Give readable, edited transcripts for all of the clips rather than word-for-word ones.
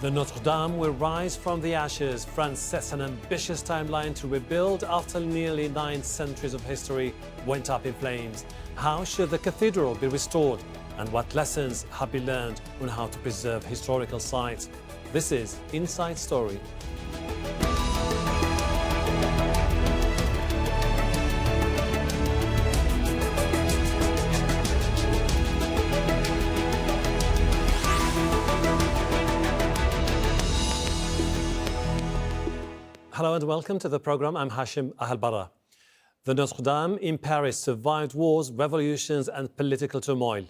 The Notre Dame will rise from the ashes. France sets an ambitious timeline to rebuild after nearly 9 centuries of history went up in flames. How should the cathedral be restored? And what lessons have been learned on how to preserve historical sites? This is Inside Story. Hello and welcome to the program. I'm Hashem Ahelbarra. The Notre Dame in Paris survived wars, revolutions and political turmoil.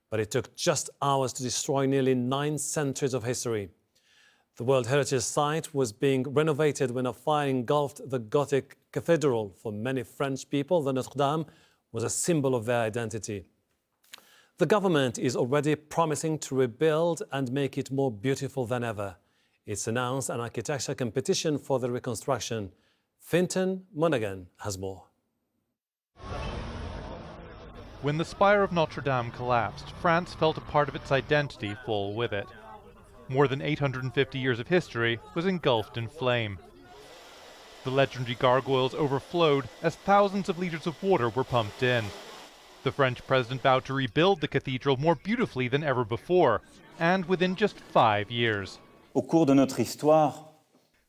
But it took just hours to destroy nearly 9 centuries of history. The World Heritage Site was being renovated when a fire engulfed the Gothic cathedral. For many French people, the Notre Dame was a symbol of their identity. The government is already promising to rebuild and make it more beautiful than ever. It's announced an architecture competition for the reconstruction. Fintan Monaghan has more. When the spire of Notre Dame collapsed, France felt a part of its identity fall with it. More than 850 years of history was engulfed in flame. The legendary gargoyles overflowed as thousands of liters of water were pumped in. The French president vowed to rebuild the cathedral more beautifully than ever before, and within just 5 years.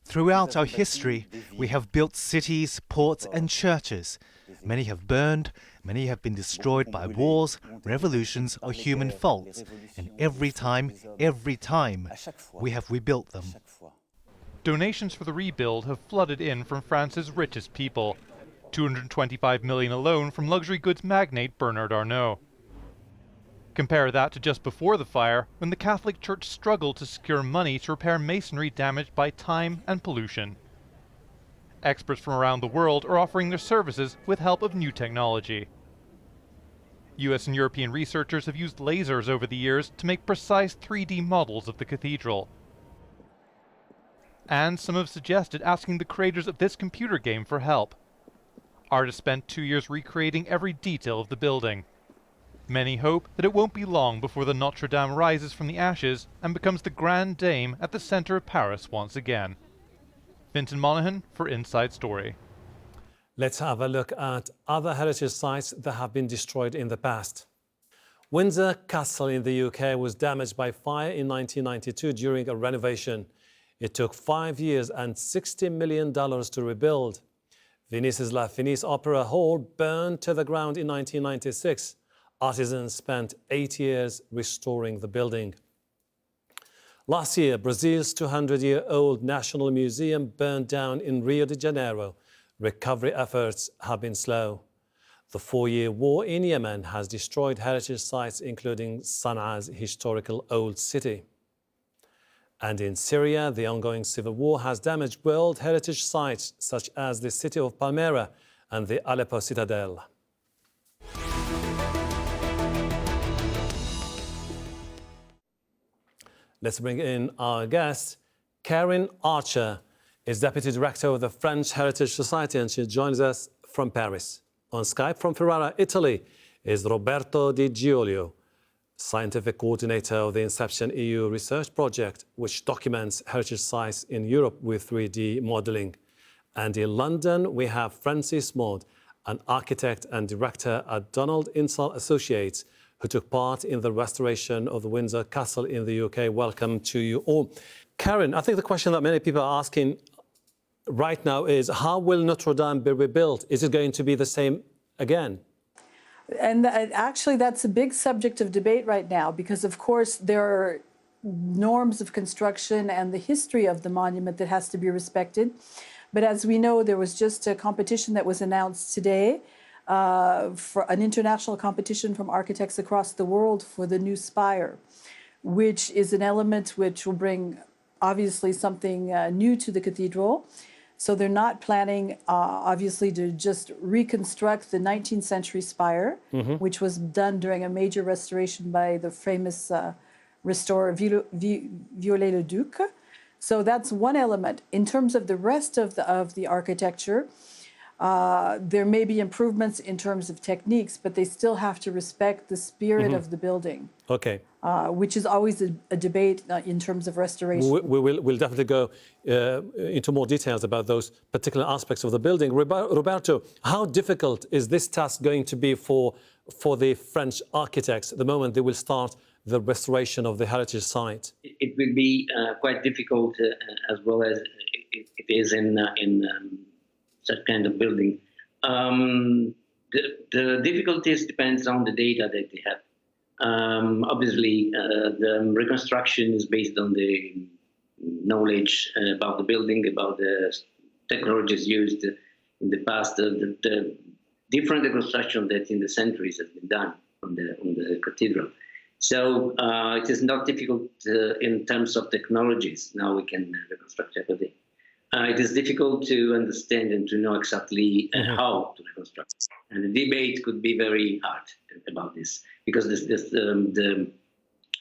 Throughout our history, we have built cities, ports and churches. Many have burned, many have been destroyed by wars, revolutions or human faults. And every time, we have rebuilt them. Donations for the rebuild have flooded in from France's richest people. 225 million alone from luxury goods magnate Bernard Arnault. Compare that to just before the fire, when the Catholic Church struggled to secure money to repair masonry damaged by time and pollution. Experts from around the world are offering their services with help of new technology. US and European researchers have used lasers over the years to make precise 3D models of the cathedral. And some have suggested asking the creators of this computer game for help. Artists spent 2 years recreating every detail of the building. Many hope that it won't be long before the Notre Dame rises from the ashes and becomes the Grande Dame at the center of Paris once again. Fintan Monaghan for Inside Story. Let's have a look at other heritage sites that have been destroyed in the past. Windsor Castle in the UK was damaged by fire in 1992 during a renovation. It took 5 years and $60 million to rebuild. Venice's La Fenice Opera Hall burned to the ground in 1996. Artisans spent 8 years restoring the building. Last year, Brazil's 200-year-old National Museum burned down in Rio de Janeiro. Recovery efforts have been slow. The 4-year war in Yemen has destroyed heritage sites, including Sanaa's historical old city. And in Syria, the ongoing civil war has damaged World Heritage sites such as the city of Palmyra and the Aleppo citadel. Let's bring in our guest. Karen Archer is Deputy Director of the French Heritage Society, and she joins us from Paris. On Skype from Ferrara, Italy, is Roberto Di Giulio, Scientific Coordinator of the Inception EU Research Project, which documents heritage sites in Europe with 3D modeling. And in London, we have Francis Maud, an architect and director at Donald Insall Associates, who took part in the restoration of the Windsor Castle in the UK. Welcome to you all. Karen, I think the question that many people are asking right now is, how will Notre Dame be rebuilt? Is it going to be the same again? And actually, that's a big subject of debate right now, because, of course, there are norms of construction and the history of the monument that has to be respected. But as we know, there was just a competition that was announced today for an international competition from architects across the world for the new spire, which is an element which will bring, obviously, something new to the cathedral. So they're not planning, obviously, to just reconstruct the 19th century spire, which was done during a major restoration by the famous restorer Viollet-le-Duc. So that's one element. In terms of the rest of the architecture, There may be improvements in terms of techniques, but they still have to respect the spirit of the building. Okay. Which is always a debate in terms of restoration. We'll definitely go into more details about those particular aspects of the building. Roberto, how difficult is this task going to be for the French architects at the moment they will start the restoration of the heritage site? It will be quite difficult as well as it is in such kind of building. The difficulties depends on the data that they have. Obviously, the reconstruction is based on the knowledge about the building, about the technologies used in the past, the different reconstruction that in the centuries has been done on the cathedral. So it is not difficult in terms of technologies. Now we can reconstruct everything. It is difficult to understand and to know exactly how to reconstruct. And the debate could be very hard about this, because the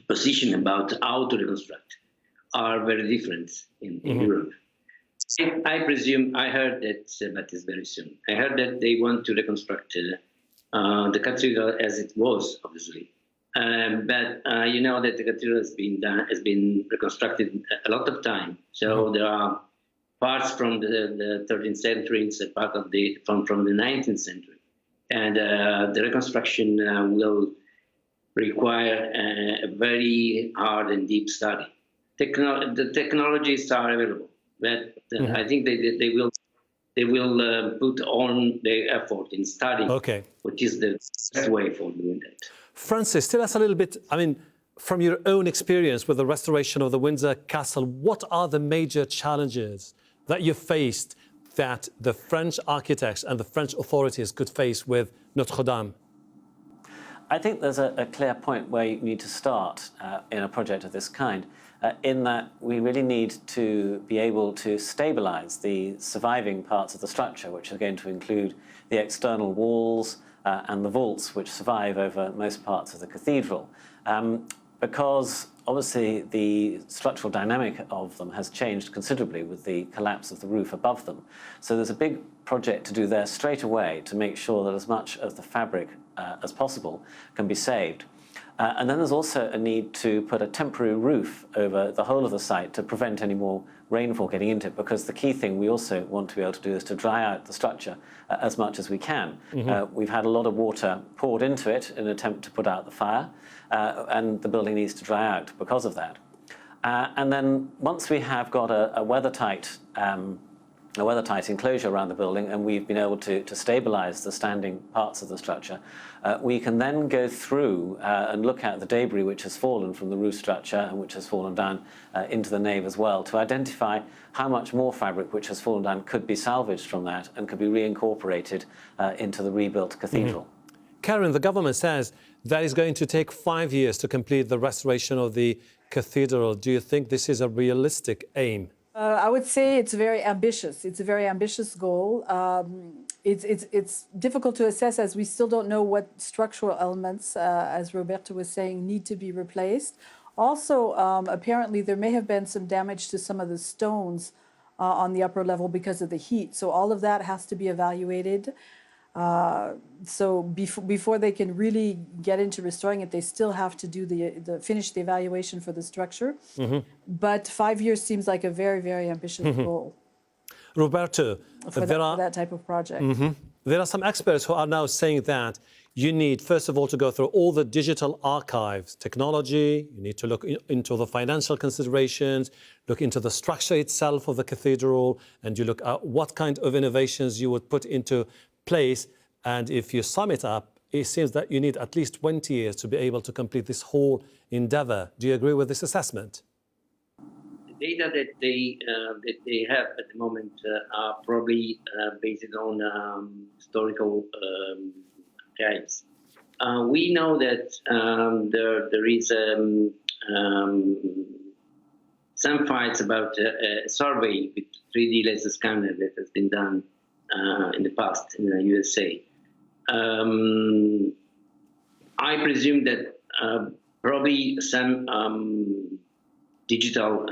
position about how to reconstruct are very different in Europe. I presume, I heard that, but it's very soon, I heard that they want to reconstruct the cathedral as it was, obviously. But you know that the cathedral has been reconstructed a lot of time. So there are parts from the 13th century, it's a part of from the 19th century. And the reconstruction will require a very hard and deep study. The technologies are available, but I think they will put on their effort in studying which is the best way for doing that. Francis, tell us a little bit, I mean, from your own experience with the restoration of the Windsor Castle, what are the major challenges that you faced that the French architects and the French authorities could face with Notre Dame? I think there's a clear point where you need to start in a project of this kind, in that we really need to be able to stabilize the surviving parts of the structure, which are going to include the external walls and the vaults, which survive over most parts of the cathedral. Because obviously the structural dynamic of them has changed considerably with the collapse of the roof above them. So there's a big project to do there straight away to make sure that as much of the fabric as possible can be saved. And then there's also a need to put a temporary roof over the whole of the site to prevent any more rainfall getting into it, because the key thing we also want to be able to do is to dry out the structure as much as we can. We've had a lot of water poured into it in an attempt to put out the fire, and the building needs to dry out because of that. And then once we have got a weathertight enclosure around the building, and we've been able to stabilize the standing parts of the structure, we can then go through and look at the debris which has fallen from the roof structure and which has fallen down into the nave as well, to identify how much more fabric which has fallen down could be salvaged from that and could be reincorporated into the rebuilt cathedral. Karen, the government says that is going to take 5 years to complete the restoration of the cathedral. Do you think this is a realistic aim? I would say it's very ambitious. It's a very ambitious goal. It's difficult to assess, as we still don't know what structural elements, as Roberto was saying, need to be replaced. Also, apparently there may have been some damage to some of the stones on the upper level because of the heat. So all of that has to be evaluated. So before they can really get into restoring it, they still have to do finish the evaluation for the structure. But 5 years seems like a very, very ambitious goal. Roberto, for that type of project. There are some experts who are now saying that you need, first of all, to go through all the digital archives, technology, you need to look into the financial considerations, look into the structure itself of the cathedral, and you look at what kind of innovations you would put into place. And if you sum it up, it seems that you need at least 20 years to be able to complete this whole endeavor. Do you agree with this assessment? The data that they have at the moment are probably based on historical times. We know that there is some fights about a survey with 3D laser scanner that has been done in the past in the USA. I presume that probably some digital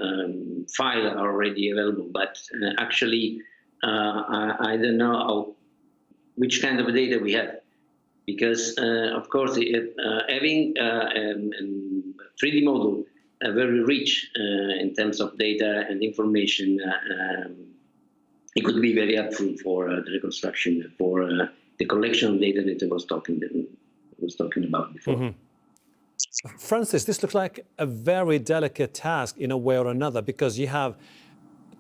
file are already available, but actually I don't know which kind of data we have. Because, of course, having a 3D model very rich in terms of data and information, it could be very helpful for the reconstruction, for the collection of data that I was talking about before. Mm-hmm. Francis, this looks like a very delicate task in a way or another, because you have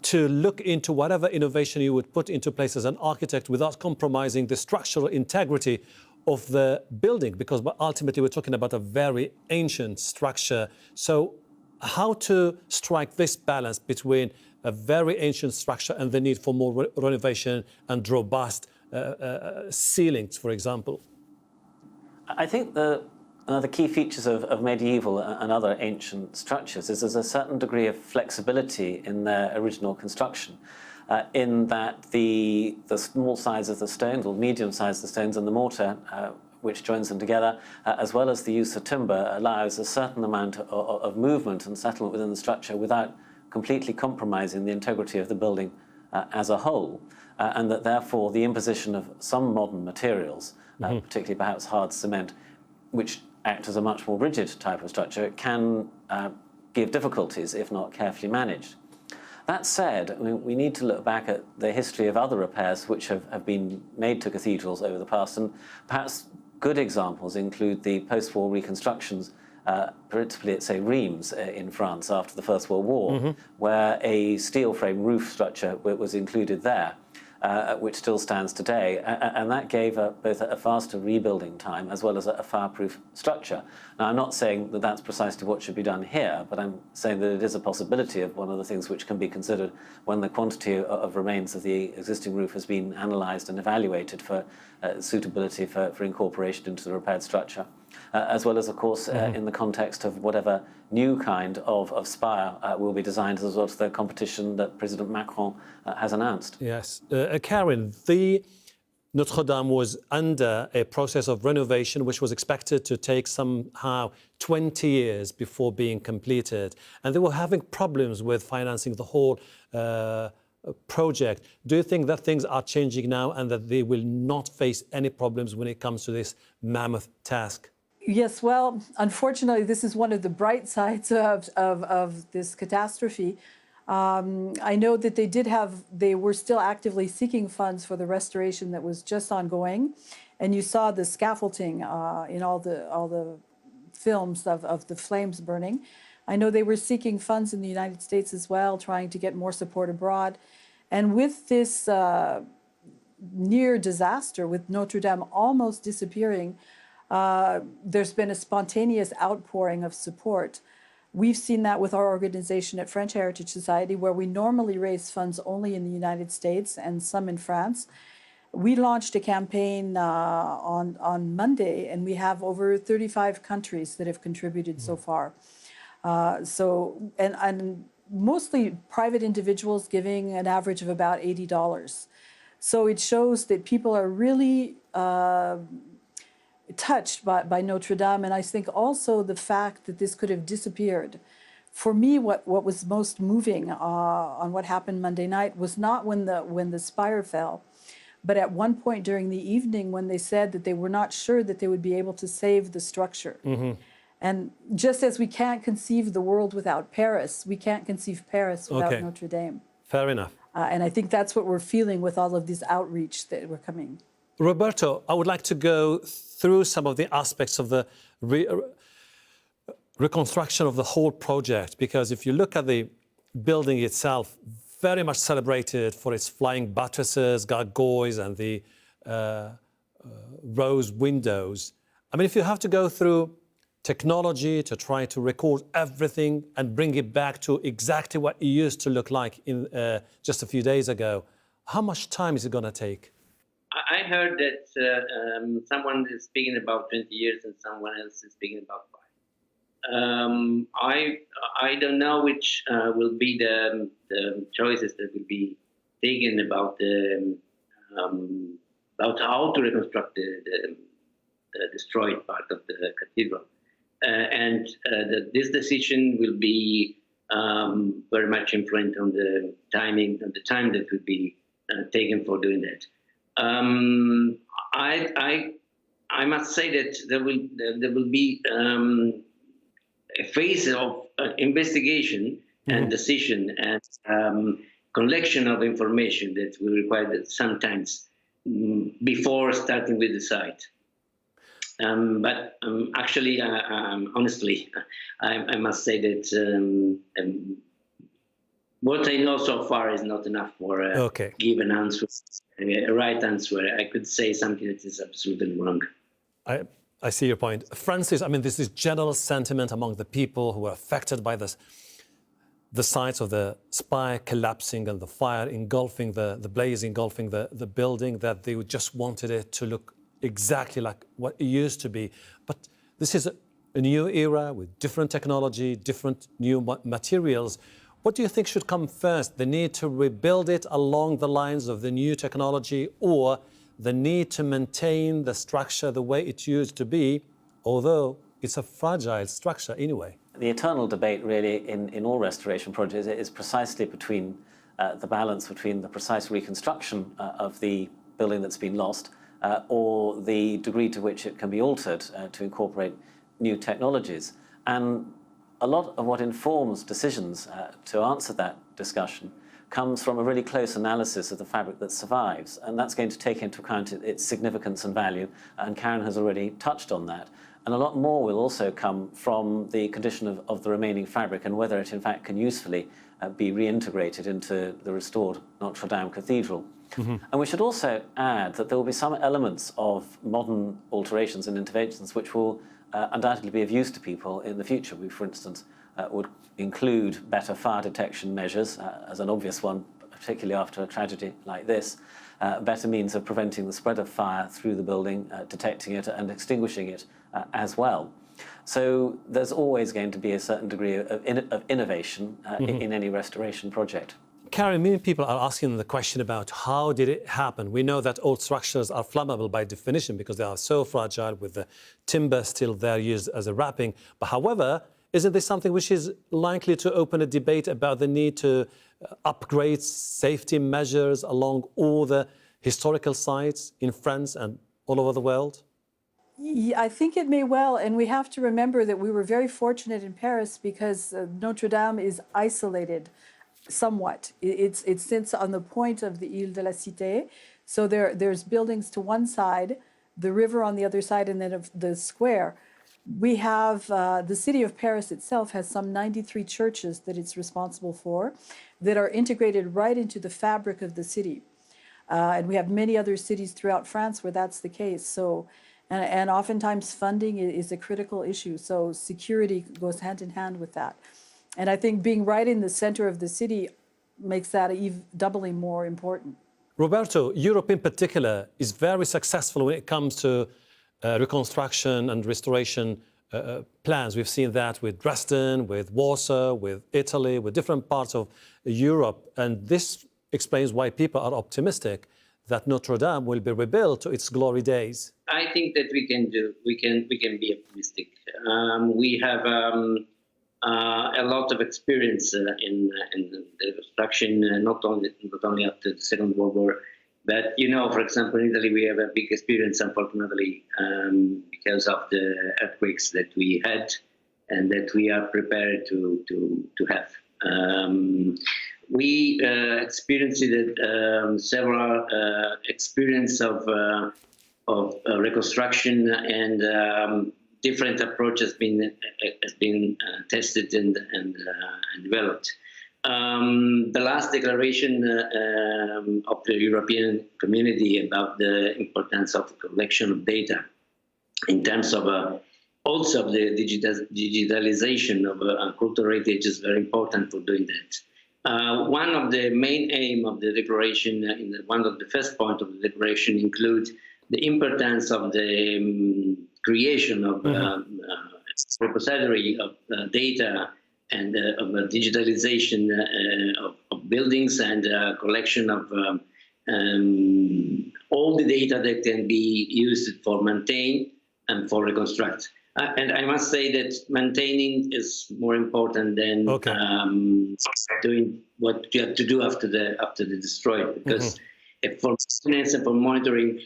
to look into whatever innovation you would put into place as an architect without compromising the structural integrity of the building, because ultimately we're talking about a very ancient structure. So how to strike this balance between a very ancient structure and the need for more renovation and robust ceilings, for example? I think the key features of medieval and other ancient structures is there's a certain degree of flexibility in their original construction, in that the small size of the stones, or medium size of the stones, and the mortar, which joins them together, as well as the use of timber, allows a certain amount of movement and settlement within the structure without completely compromising the integrity of the building as a whole, and that therefore the imposition of some modern materials, particularly perhaps hard cement, which act as a much more rigid type of structure, can give difficulties if not carefully managed. That said, I mean, we need to look back at the history of other repairs which have been made to cathedrals over the past, and perhaps good examples include the post-war reconstructions, principally at, say, Reims in France after the First World War, where a steel frame roof structure was included there, which still stands today, and that gave both a faster rebuilding time as well as a fireproof structure. Now, I'm not saying that that's precisely what should be done here, but I'm saying that it is a possibility of one of the things which can be considered when the quantity of remains of the existing roof has been analysed and evaluated for suitability for incorporation into the repaired structure, as well as, of course, in the context of whatever new kind of spire will be designed as a result of the competition that President Macron has announced. Yes. Karen, the Notre Dame was under a process of renovation which was expected to take somehow 20 years before being completed. And they were having problems with financing the whole project. Do you think that things are changing now and that they will not face any problems when it comes to this mammoth task? Yes, well, unfortunately, this is one of the bright sides of this catastrophe. I know that they were still actively seeking funds for the restoration that was just ongoing, and you saw the scaffolding in all the films of the flames burning. I know they were seeking funds in the United States as well, trying to get more support abroad. And with this near disaster, with Notre Dame almost disappearing, there's been a spontaneous outpouring of support. We've seen that with our organization at French Heritage Society, where we normally raise funds only in the United States and some in France. We launched a campaign on Monday, and we have over 35 countries that have contributed so far. And mostly private individuals giving an average of about $80. So it shows that people are really touched by Notre Dame, and I think also the fact that this could have disappeared. For me, what was most moving on what happened Monday night was not when the spire fell, but at one point during the evening when they said that they were not sure that they would be able to save the structure. And just as we can't conceive the world without Paris, we can't conceive Paris without Notre Dame. Fair enough. And I think that's what we're feeling with all of this outreach that we're coming. Roberto, I would like to go through some of the aspects of the reconstruction of the whole project, because if you look at the building itself, very much celebrated for its flying buttresses, gargoyles, and the rose windows. I mean, if you have to go through technology to try to record everything and bring it back to exactly what it used to look like in just a few days ago, how much time is it going to take? I heard that someone is speaking about 20 years and someone else is speaking about 5. I don't know which will be the choices that will be taken about how to reconstruct the destroyed part of the cathedral, and this decision will be very much influenced on the timing and the time that will be taken for doing that. I must say that there will be a phase of investigation and decision and collection of information that will require sometimes before starting with the site. But actually, honestly, I must say that what I know so far is not enough for give an answer, a right answer. I could say something that is absolutely wrong. I see your point. Francis, I mean, there's this general sentiment among the people who are affected by this, the sites of the spire collapsing and the fire engulfing, the blaze engulfing the building, that they just wanted it to look exactly like what it used to be. But this is a new era with different technology, different new materials. What do you think should come first? The need to rebuild it along the lines of the new technology, or the need to maintain the structure the way it used to be, although it's a fragile structure anyway? The eternal debate really in all restoration projects is precisely between the balance between the precise reconstruction of the building that's been lost or the degree to which it can be altered to incorporate new technologies. And a lot of what informs decisions to answer that discussion comes from a really close analysis of the fabric that survives, and that's going to take into account its significance and value, and Karen has already touched on that. And a lot more will also come from the condition of the remaining fabric and whether it in fact can usefully be reintegrated into the restored Notre Dame cathedral. And we should also add that there will be some elements of modern alterations and interventions which will undoubtedly be of use to people in the future. We, for instance, would include better fire detection measures as an obvious one, particularly after a tragedy like this, better means of preventing the spread of fire through the building, detecting it and extinguishing it as well. So there's always going to be a certain degree of innovation in any restoration project. Karen, many people are asking the question about how did it happen? We know that old structures are flammable by definition because they are so fragile with the timber still there used as a wrapping. But however, isn't this something which is likely to open a debate about the need to upgrade safety measures along all the historical sites in France and all over the world? Yeah, I think it may well, and we have to remember that we were very fortunate in Paris because Notre Dame is isolated somewhat. It sits on the point of the Ile de la Cité, so there's buildings to one side, the river on the other side, and then of the square. We have, the city of Paris itself has some 93 churches that it's responsible for that are integrated right into the fabric of the city. And we have many other cities throughout France where that's the case. So, and oftentimes funding is a critical issue. So security goes hand in hand with that. And I think being right in the center of the city makes that even doubly more important. Roberto, Europe in particular is very successful when it comes to reconstruction and restoration plans. We've seen that with Dresden, with Warsaw, with Italy, with different parts of Europe. And this explains why people are optimistic that Notre Dame will be rebuilt to its glory days. I think that we can be optimistic. We have a lot of experience in the construction, not only after the Second World War, but for example, in Italy we have a big experience, unfortunately, because of the earthquakes that we had and that we are prepared to have. We experienced several experience of reconstruction, and different approaches has been tested and developed. The last declaration of the European community about the importance of the collection of data in terms of also of the digitalization of cultural heritage is very important for doing that. One of the main aim of the declaration, one of the first points of the declaration, includes the importance of the creation of repository of data and of digitalization of buildings and collection of all the data that can be used for maintain and for reconstruct. And I must say that maintaining is more important than doing what you have to do after the destroy, because for maintenance and for monitoring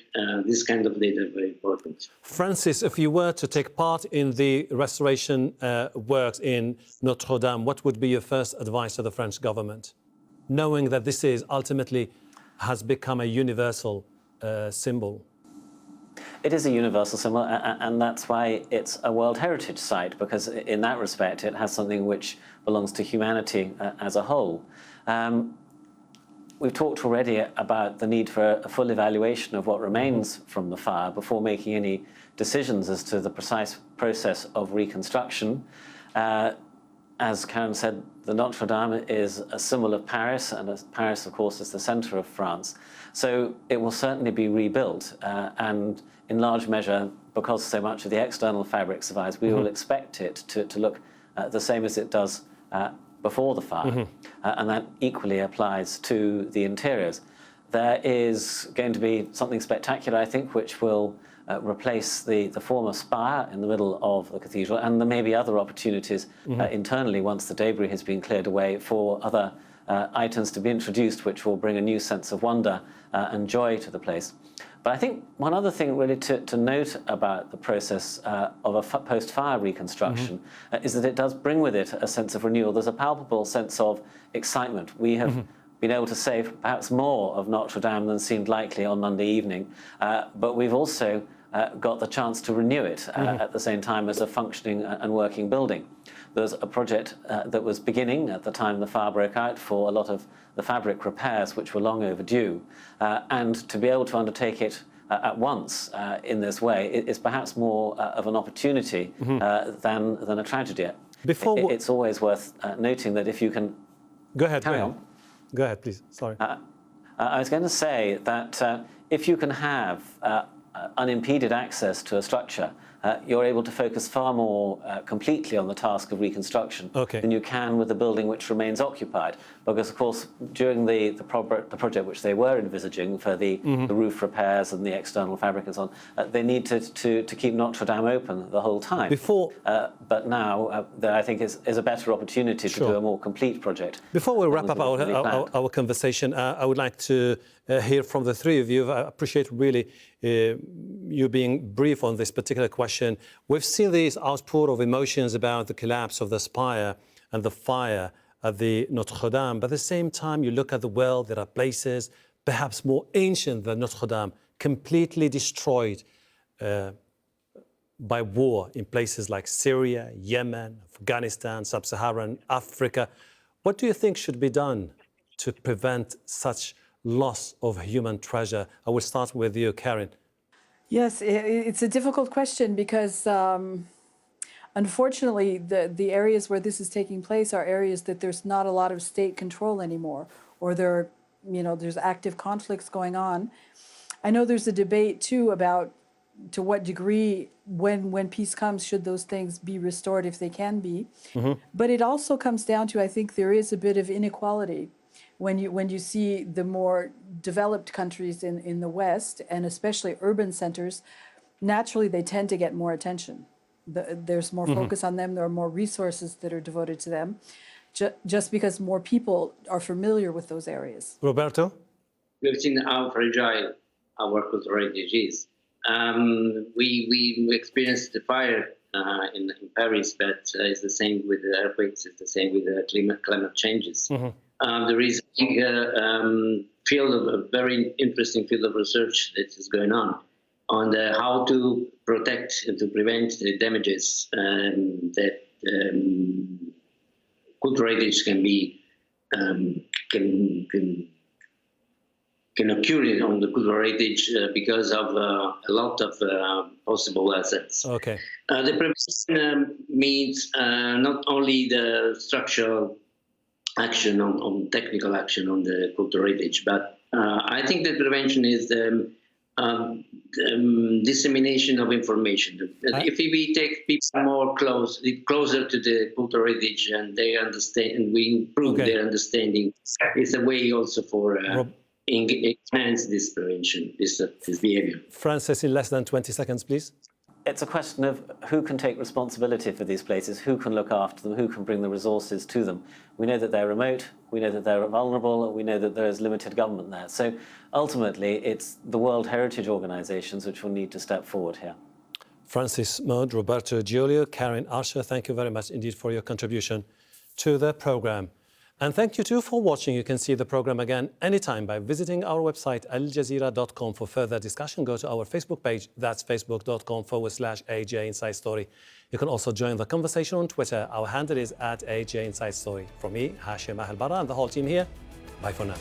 this kind of data, very important. Francis, if you were to take part in the restoration works in Notre Dame, what would be your first advice to the French government, knowing that this is ultimately has become a universal symbol? It is a universal symbol, and that's why it's a World Heritage Site, because in that respect it has something which belongs to humanity as a whole. We've talked already about the need for a full evaluation of what remains from the fire before making any decisions as to the precise process of reconstruction. As Karen said, the Notre Dame is a symbol of Paris, and Paris, of course, is the center of France. So it will certainly be rebuilt, and in large measure, because so much of the external fabric survives, we will expect it to look the same as it does before the fire, and that equally applies to the interiors. There is going to be something spectacular, I think, which will replace the former spire in the middle of the cathedral, and there may be other opportunities internally once the debris has been cleared away for other items to be introduced which will bring a new sense of wonder and joy to the place. But I think one other thing really to note about the process of a post-fire reconstruction is that it does bring with it a sense of renewal. There's a palpable sense of excitement. We have been able to say perhaps more of Notre Dame than seemed likely on Monday evening, but we've also got the chance to renew it at the same time as a functioning and working building. There's a project that was beginning at the time the fire broke out for a lot of the fabric repairs which were long overdue, and to be able to undertake it at once in this way is perhaps more of an opportunity than a tragedy. It's always worth noting that if you can... Go ahead, carry on. Go ahead, please. Sorry. I was going to say that if you can have unimpeded access to a structure, you're able to focus far more completely on the task of reconstruction than you can with a building which remains occupied. Because, of course, during the project which they were envisaging for the roof repairs and the external fabric and so on, they need to keep Notre Dame open the whole time. But now there, I think, is a better opportunity to do a more complete project. Before we wrap up our conversation, I would like to hear from the three of you. I appreciate really you being brief on this particular question. We've seen this outpour of emotions about the collapse of the spire and the fire at the Notre Dame, but at the same time, you look at the world, there are places perhaps more ancient than Notre Dame, completely destroyed by war in places like Syria, Yemen, Afghanistan, Sub-Saharan Africa. What do you think should be done to prevent such loss of human treasure? I will start with you, Karen. Yes, it's a difficult question because unfortunately the areas where this is taking place are areas that there's not a lot of state control anymore, or there's active conflicts going on. I know there's a debate too about to what degree when peace comes should those things be restored if they can be. But it also comes down to, I think there is a bit of inequality. When you see the more developed countries in the West, and especially urban centers, naturally they tend to get more attention. There's more focus on them, there are more resources that are devoted to them, just because more people are familiar with those areas. Roberto? We've seen how fragile our cultural heritage is. We experienced the fire in Paris, but it's the same with the earthquakes, it's the same with the climate changes. There is a very interesting field of research that is going on how to protect and to prevent the damages that cultural heritage can occur on the cultural heritage because of a lot of possible assets. The prevention means not only the structural action on technical action on the cultural heritage, but I think that prevention is the dissemination of information. If we take people more closer to the cultural heritage and they understand, and we improve their understanding, it's a way also for enhance this prevention, this behavior. Francis, in less than 20 seconds, please. it's a question of who can take responsibility for these places, who can look after them, who can bring the resources to them. We know that they're remote, we know that they're vulnerable, we know that there is limited government there. So ultimately, it's the World Heritage Organizations which will need to step forward here. Francis Mode, Roberto Di Giulio, Karen Archer, thank you very much indeed for your contribution to the program. And thank you too for watching. You can see the program again anytime by visiting our website aljazeera.com. For further discussion, go to our Facebook page. That's facebook.com/AJ Inside Story. You can also join the conversation on Twitter. Our handle is @AJ Inside Story. From me, Hashem Ahelbarra, and the whole team here, bye for now.